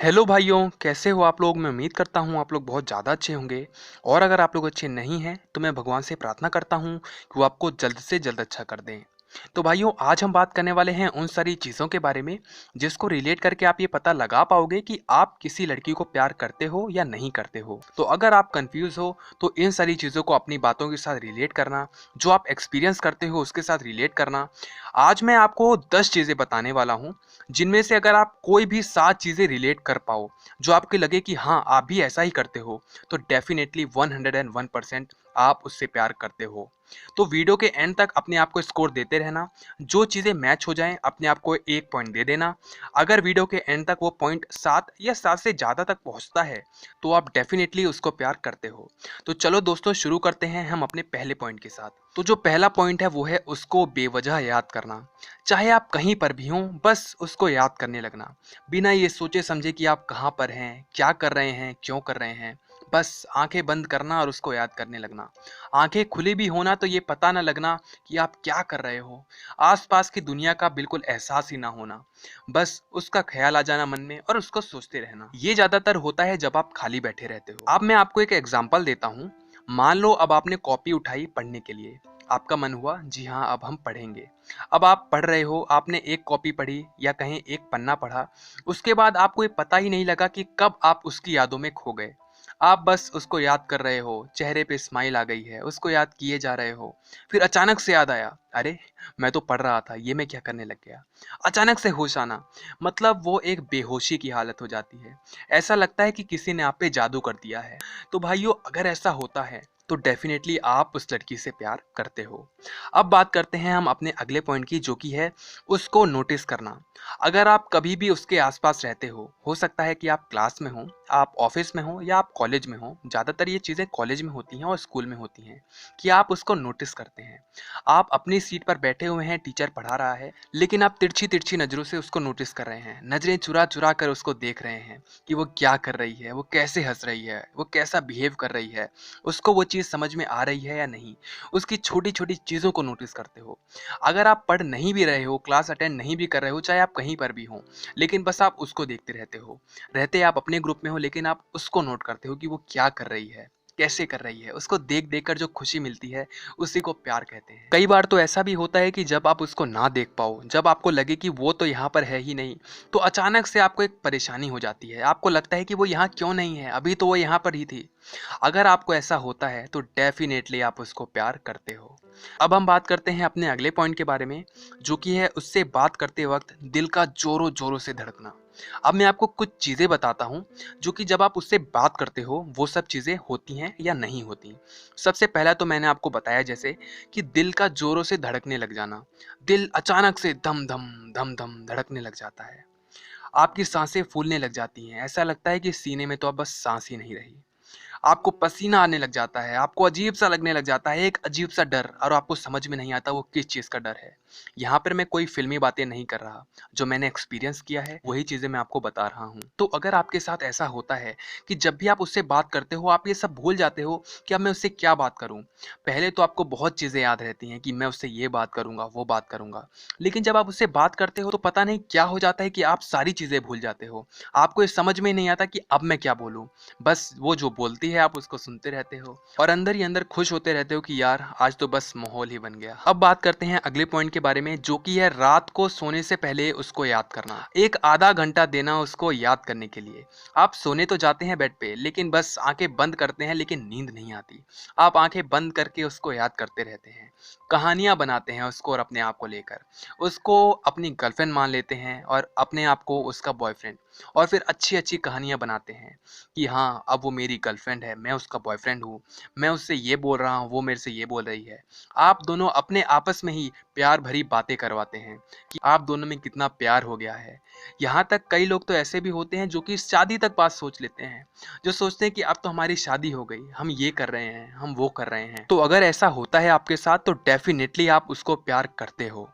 Hello भाइयों, कैसे हो आप लोग? मैं उम्मीद करता हूँ आप लोग बहुत ज़्यादा अच्छे होंगे। और अगर आप लोग अच्छे नहीं हैं तो मैं भगवान से प्रार्थना करता हूँ कि वो आपको जल्द से जल्द अच्छा कर दें। तो भाइयों, आज हम बात करने वाले हैं उन सारी चीज़ों के बारे में जिसको रिलेट करके आप ये पता लगा पाओगे कि आप किसी लड़की को प्यार करते हो या नहीं करते हो। तो अगर आप कंफ्यूज हो तो इन सारी चीज़ों को अपनी बातों के साथ रिलेट करना, जो आप एक्सपीरियंस करते हो उसके साथ रिलेट करना। आज मैं आपको 10 चीज़ें बताने वाला हूँ जिनमें से अगर आप कोई भी 7 चीज़ें रिलेट कर पाओ, जो आपके लगे कि हाँ, आप भी ऐसा ही करते हो, तो डेफ़िनेटली 101% आप उससे प्यार करते हो। तो वीडियो के एंड तक अपने आप को स्कोर देते रहना, जो चीज़ें मैच हो जाएँ अपने आप को 1 पॉइंट दे देना। अगर वीडियो के एंड तक वो पॉइंट 7 या 7 से ज़्यादा तक पहुँचता है, तो आप डेफ़िनेटली उसको प्यार करते हो। तो चलो दोस्तों, शुरू करते हैं हम अपने पहले पॉइंट के साथ। तो जो पहला पॉइंट है वो है उसको बेवजह याद करना। चाहे आप कहीं पर भी हों, बस उसको याद करने लगना। बिना ये सोचे समझे कि आप कहाँ पर हैं, क्या कर रहे हैं, क्यों कर रहे हैं। बस आंखें बंद करना और उसको याद करने लगना। आंखें खुली भी होना तो ये पता ना लगना कि आप क्या कर रहे हो। आसपास की दुनिया का बिल्कुल एहसास ही ना होना। बस उसका ख्याल आ जाना मन में और उसको सोचते रहना। ये ज्यादातर होता है जब आप खाली बैठे रहते हो। अब मैं आपको एक एग्जाम्पल देता हूँ। मान लो अब आपने कॉपी उठाई पढ़ने के लिए। आपका मन हुआ जी हाँ, अब हम पढ़ेंगे। अब आप पढ़ रहे हो, आपने एक कॉपी पढ़ी या कहें एक पन्ना पढ़ा। उसके बाद आपको ये पता ही नहीं लगा कि कब आप उसकी यादों में खो गए। आप बस उसको याद कर रहे हो, चेहरे पे स्माइल आ गई है, उसको याद किए जा रहे हो। फिर अचानक से याद आया, अरे मैं तो पढ़ रहा था, ये मैं क्या करने लग गया। अचानक से होश आना, मतलब वो एक बेहोशी की हालत हो जाती है। ऐसा लगता है कि किसी ने आप पे जादू कर दिया है। तो भाइयों, अगर ऐसा होता है तो डेफिनेटली आप उस लड़की से प्यार करते हो। अब बात करते हैं हम अपने अगले पॉइंट की, जो कि है उसको नोटिस करना। अगर आप कभी भी उसके आसपास रहते हो सकता है कि आप क्लास में हो, आप ऑफिस में हो या आप कॉलेज में हो। ज़्यादातर ये चीज़ें कॉलेज में होती हैं और स्कूल में होती हैं कि आप उसको नोटिस करते हैं। आप अपनी सीट पर बैठे हुए हैं, टीचर पढ़ा रहा है, लेकिन आप तिरछी तिरछी नज़रों से उसको नोटिस कर रहे हैं। नज़रें चुरा चुरा कर उसको देख रहे हैं कि वो क्या कर रही है, वो कैसे हंस रही है, वो कैसा बिहेव कर रही है, उसको वो चीज़ समझ में आ रही है या नहीं। उसकी छोटी छोटी चीज़ों को नोटिस करते हो। अगर आप पढ़ नहीं भी रहे हो, क्लास अटेंड नहीं भी कर रहे हो, चाहे आप कहीं पर भी हो, लेकिन बस आप उसको देखते रहते हो। रहते आप अपने ग्रुप में हो, लेकिन आप उसको नोट करते हो कि वो क्या कर रही है, कैसे कर रही है। उसको देख देख कर जो खुशी मिलती है, उसी को प्यार कहते हैं। कई बार तो ऐसा भी होता है कि जब आप उसको ना देख पाओ, जब आपको लगे कि वो तो यहाँ पर है ही नहीं, तो अचानक से आपको एक परेशानी हो जाती है। आपको लगता है कि वो यहाँ क्यों नहीं है, अभी तो वो यहाँ पर ही थी। अगर आपको ऐसा होता है तो डेफिनेटली आप उसको प्यार करते हो। अब हम बात करते हैं अपने अगले पॉइंट के बारे में, जो कि है उससे बात करते वक्त दिल का जोरों जोरों से धड़कना। अब मैं आपको कुछ चीज़ें बताता हूँ जो कि जब आप उससे बात करते हो वो सब चीज़ें होती हैं या नहीं होती। सबसे पहला तो मैंने आपको बताया जैसे कि दिल का जोरों से धड़कने लग जाना। दिल अचानक से धम धम धम धम धड़कने लग जाता है। आपकी सांसें फूलने लग जाती हैं। ऐसा लगता है कि सीने में तो अब बस सांस ही नहीं रही। आपको पसीना आने लग जाता है, आपको अजीब सा लगने लग जाता है, एक अजीब सा डर, और आपको समझ में नहीं आता वो किस चीज़ का डर है। यहाँ पर मैं कोई फिल्मी बातें नहीं कर रहा, जो मैंने एक्सपीरियंस किया है वही चीज़ें मैं आपको बता रहा हूँ। तो अगर आपके साथ ऐसा होता है कि जब भी आप उससे बात करते हो आप ये सब भूल जाते हो कि अब मैं उससे क्या बात करूँ। पहले तो आपको बहुत चीज़ें याद रहती हैं कि मैं उससे ये बात करूँगा, वो बात करूँगा, लेकिन जब आप उससे बात करते हो तो पता नहीं क्या हो जाता है कि आप सारी चीज़ें भूल जाते हो। आपको ये समझ में नहीं आता कि अब मैं क्या बोलूँ। बस वो जो बोलती है आप उसको सुनते रहते हो और अंदर ही अंदर खुश होते रहते हो कि यार आज तो बस माहौल ही बन गया। अब बात करते हैं अगले पॉइंट के बारे में, जो कि है रात को सोने से पहले उसको याद करना। एक आधा घंटा देना उसको याद करने के लिए। आप सोने तो जाते हैं बेड पे, लेकिन बस आंखें बंद करते हैं, लेकिन नींद नहीं आती। आप आंखें बंद करके उसको याद करते रहते हैं, कहानियां बनाते हैं उसको और अपने आप को लेकर। उसको अपनी गर्लफ्रेंड मान लेते हैं और अपने आप को उसका बॉयफ्रेंड, और फिर अच्छी अच्छी कहानियां बनाते हैं कि हाँ, अब वो मेरी गर्लफ्रेंड है, मैं उसका बॉयफ्रेंड हूँ, मैं उससे ये बोल रहा हूँ, वो मेरे से ये बोल रही है। आप दोनों अपने आपस में ही प्यार भरी बातें करवाते हैं कि आप दोनों में कितना प्यार हो गया है। यहाँ तक कई लोग तो ऐसे भी होते हैं जो कि शादी तक बात सोच लेते हैं, जो सोचते हैं कि अब तो हमारी शादी हो गई, हम ये कर रहे हैं, हम वो कर रहे हैं। तो अगर ऐसा होता है आपके साथ तो डेफिनेटली आप उसको प्यार करते हो।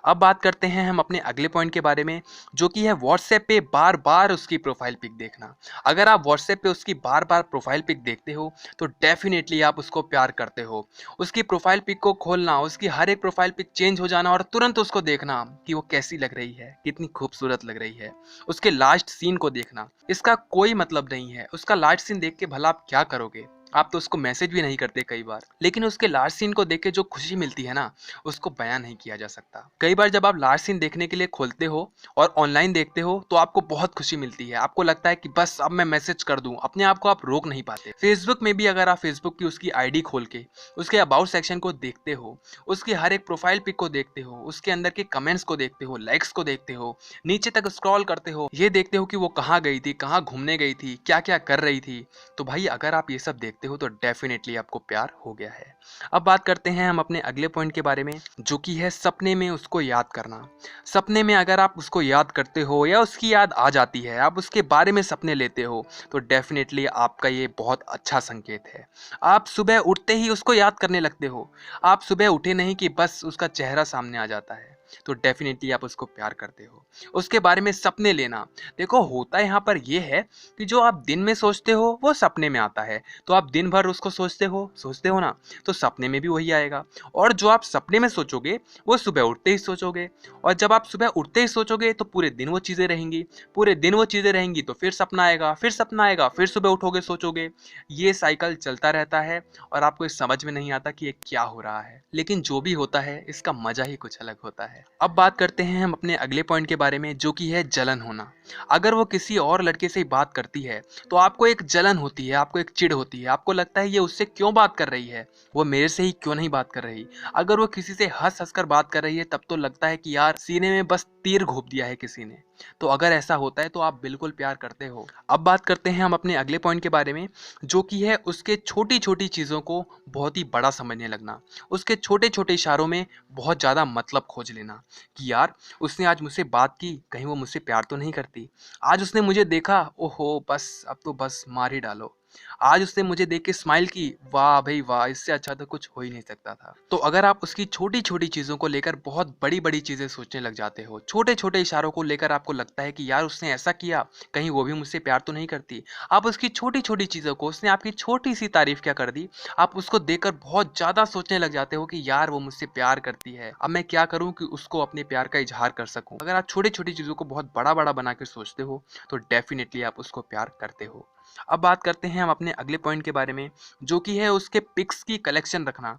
अब बात करते हैं हम अपने अगले पॉइंट के बारे में, जो कि है व्हाट्सएप पे बार बार उसकी प्रोफाइल पिक देखना। अगर आप व्हाट्सएप पे उसकी बार बार प्रोफाइल पिक देखते हो तो डेफिनेटली आप उसको प्यार करते हो। उसकी प्रोफाइल पिक को खोलना, उसकी हर एक प्रोफाइल पिक चेंज हो जाना और तुरंत उसको देखना कि वो कैसी लग रही है, कितनी खूबसूरत लग रही है। उसके लास्ट सीन को देखना, इसका कोई मतलब नहीं है। उसका लास्ट सीन देख के भला आप क्या करोगे? आप तो उसको मैसेज भी नहीं करते कई बार, लेकिन उसके लास्ट सीन को देख के जो खुशी मिलती है ना, उसको बयान नहीं किया जा सकता। कई बार जब आप लास्ट सीन देखने के लिए खोलते हो और ऑनलाइन देखते हो तो आपको बहुत खुशी मिलती है। आपको लगता है कि बस अब मैं मैसेज कर दूं, अपने आप को आप रोक नहीं पाते। फेसबुक में भी अगर आप फेसबुक की उसकी आईडी खोल के उसके अबाउट सेक्शन को देखते हो, उसकी हर एक प्रोफाइल पिक को देखते हो, उसके अंदर के कमेंट्स को देखते हो, लाइक्स को देखते हो, नीचे तक स्क्रॉल करते हो, ये देखते हो कि वो कहाँ गई थी, कहाँ घूमने गई थी, क्या क्या कर रही थी, तो भाई अगर आप ये सब देखते हो तो डेफिनेटली आपको प्यार हो गया है। अब बात करते हैं हम अपने अगले पॉइंट के बारे में, जो कि है सपने में उसको याद करना। सपने में अगर आप उसको याद करते हो या उसकी याद आ जाती है, आप उसके बारे में सपने लेते हो, तो डेफिनेटली आपका ये बहुत अच्छा संकेत है। आप सुबह उठते ही उसको याद करने लगते हो। आप सुबह उठे नहीं कि बस उसका चेहरा सामने आ जाता है, तो डेफिनेटली आप उसको प्यार करते हो। उसके बारे में सपने लेना, देखो होता यहाँ पर यह है कि जो आप दिन में सोचते हो वो सपने में आता है। तो आप दिन भर उसको सोचते हो ना, तो सपने में भी वही आएगा। और जो आप सपने में सोचोगे वो सुबह उठते ही सोचोगे, और जब आप सुबह उठते ही सोचोगे तो पूरे दिन वो चीज़ें रहेंगी, पूरे दिन वो चीज़ें रहेंगी तो फिर सपना आएगा, फिर सपना आएगा, फिर सुबह उठोगे सोचोगे। ये साइकिल चलता रहता है और आपको इस समझ में नहीं आता कि ये क्या हो रहा है, लेकिन जो भी होता है इसका मजा ही कुछ अलग होता है। अब बात करते हैं हम अपने अगले पॉइंट के बारे में, जो कि है जलन होना। अगर वो किसी और लड़के से बात करती है तो आपको एक जलन होती है, आपको एक चिढ़ होती है, आपको लगता है ये उससे क्यों बात कर रही है, वो मेरे से ही क्यों नहीं बात कर रही। अगर वो किसी से हंस हंस कर बात कर रही है तब तो लगता है कि यार सीने में बस तीर घोंप दिया है किसी ने। तो अगर ऐसा होता है तो आप बिल्कुल प्यार करते हो। अब बात करते हैं हम अपने अगले पॉइंट के बारे में, जो कि है उसके छोटी छोटी चीज़ों को बहुत ही बड़ा समझने लगना। उसके छोटे छोटे इशारों में बहुत ज़्यादा मतलब खोज लेना कि यार उसने आज मुझसे बात की, कहीं वो मुझसे प्यार तो नहीं करती। आज उसने मुझे देखा, ओहो बस अब तो बस मार ही डालो। आज उसने मुझे देख के स्माइल की, वाह भाई वाह, इससे अच्छा तो कुछ हो ही नहीं सकता था। तो अगर आप उसकी छोटी छोटी चीज़ों को लेकर बहुत बड़ी बड़ी चीज़ें सोचने लग जाते हो, छोटे छोटे इशारों को लेकर आपको लगता है कि यार उसने ऐसा किया, कहीं वो भी मुझसे प्यार तो नहीं करती। आप उसकी छोटी छोटी चीज़ों को, उसने आपकी छोटी सी तारीफ क्या कर दी, आप उसको देखकर बहुत ज़्यादा सोचने लग जाते हो कि यार वो मुझसे प्यार करती है, अब मैं क्या करूँ कि उसको अपने प्यार का इजहार कर सकूँ। अगर आप छोटी छोटी चीज़ों को बहुत बड़ा बड़ा बना के सोचते हो तो डेफिनेटली आप उसको प्यार करते हो। अब बात करते हैं हम अपने अगले पॉइंट के बारे में, जो कि है उसके पिक्स की कलेक्शन रखना।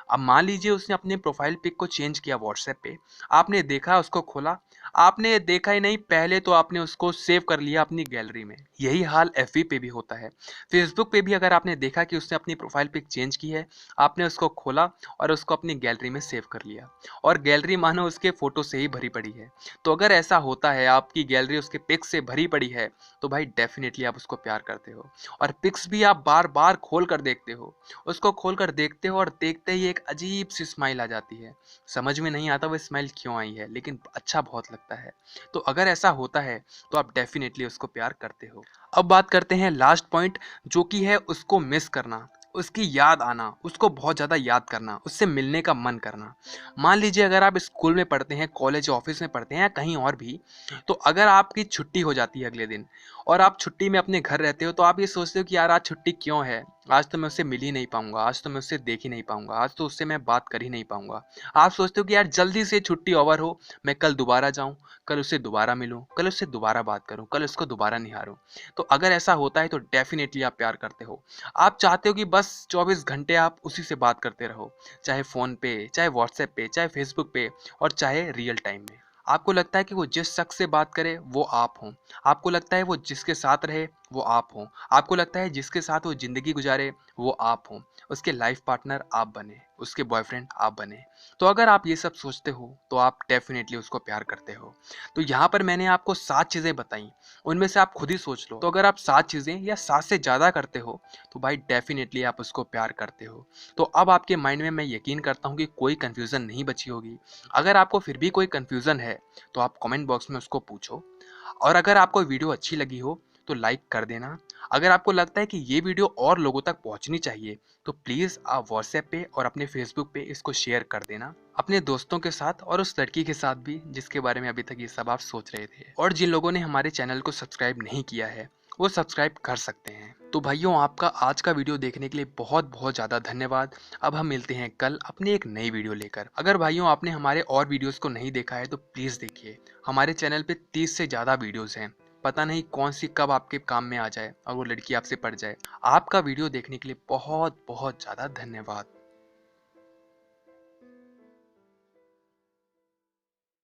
अब मान लीजिए उसने अपने प्रोफाइल पिक को चेंज किया व्हाट्सएप पे, आपने देखा, उसको खोला, आपने देखा ही नहीं, पहले तो आपने उसको सेव कर लिया अपनी गैलरी में। यही हाल एफबी पे भी होता है। फेसबुक पे भी अगर आपने देखा कि उसने अपनी प्रोफाइल पिक चेंज की है, आपने उसको खोला और उसको अपनी गैलरी में सेव कर लिया, और गैलरी मानो उसके फोटो से ही भरी पड़ी है। तो अगर ऐसा होता है, आपकी गैलरी उसके पिक से भरी पड़ी है, तो भाई डेफिनेटली आप उसको प्यार करते हो। और पिक्स भी आप बार बार खोल कर देखते हो, उसको खोलकर देखते हो और देखते ही एक अजीब सी स्माइल आ जाती है। समझ में नहीं आता वो स्माइल क्यों आई है, लेकिन अच्छा बहुत लगता है। तो अगर ऐसा होता है तो आप डेफिनेटली उसको प्यार करते हो। अब बात करते हैं लास्ट पॉइंट, जो कि है उसको मिस करना, उसकी याद आना, उसको बहुत ज़्यादा याद करना, उससे मिलने का मन करना। मान लीजिए अगर आप स्कूल में पढ़ते हैं, कॉलेज ऑफिस में पढ़ते हैं या कहीं और भी, तो अगर आपकी छुट्टी हो जाती है अगले दिन और आप छुट्टी में अपने घर रहते हो, तो आप ये सोचते हो कि यार आज छुट्टी क्यों है, आज तो मैं उससे मिल ही नहीं पाऊंगा, आज तो मैं उससे देख ही नहीं पाऊंगा, आज तो उससे मैं बात कर ही नहीं पाऊंगा। आप सोचते हो कि यार जल्दी से छुट्टी ओवर हो, मैं कल दोबारा जाऊं, कल उससे दोबारा मिलूं, कल उससे दोबारा बात करूं, कल उसको दोबारा निहारूं। तो अगर ऐसा होता है तो डेफिनेटली आप प्यार करते हो। आप चाहते हो कि बस 24 घंटे आप उसी से बात करते रहो, चाहे फ़ोन पे, चाहे व्हाट्सएप पे, चाहे फेसबुक पे, और चाहे रियल टाइम में। आपको लगता है कि वो जिस शख्स से बात करे वो आप हों, आपको लगता है वो जिसके साथ रहे वो आप हों, आपको लगता है जिसके साथ वो ज़िंदगी गुजारे वो आप हों, उसके लाइफ पार्टनर आप बने, उसके बॉयफ्रेंड आप बने। तो अगर आप ये सब सोचते हो तो आप डेफिनेटली उसको प्यार करते हो। तो यहाँ पर मैंने आपको 7 चीज़ें बताई, उनमें से आप खुद ही सोच लो। तो अगर आप 7 चीज़ें या 7 से ज़्यादा करते हो तो भाई डेफिनेटली आप उसको प्यार करते हो। तो अब आपके माइंड में मैं यकीन करता हूँ कि कोई कन्फ्यूज़न नहीं बची होगी। अगर आपको फिर भी कोई कन्फ्यूज़न है तो आप कमेंट बॉक्स में उसको पूछो, और अगर आपको वीडियो अच्छी लगी हो तो लाइक कर देना। अगर आपको लगता है कि ये वीडियो और लोगों तक पहुंचनी चाहिए तो प्लीज़ आप व्हाट्सएप पे और अपने फेसबुक पे इसको शेयर कर देना। अपने दोस्तों के साथ और उस लड़की के साथ भी जिसके बारे में अभी तक ये सब आप सोच रहे थे। और जिन लोगों ने हमारे चैनल को सब्सक्राइब नहीं किया है वो सब्सक्राइब कर सकते हैं। तो भाइयों, आपका आज का वीडियो देखने के लिए बहुत बहुत ज़्यादा धन्यवाद। अब हम मिलते हैं कल अपनी एक नई वीडियो लेकर। अगर भाइयों आपने हमारे और वीडियोस को नहीं देखा है तो प्लीज़ देखिए। हमारे चैनल पे 30 से ज़्यादा वीडियोस हैं। पता नहीं कौन सी कब आपके काम में आ जाए और वो लड़की आपसे पड़ जाए। आपका वीडियो देखने के लिए बहुत बहुत ज़्यादा धन्यवाद।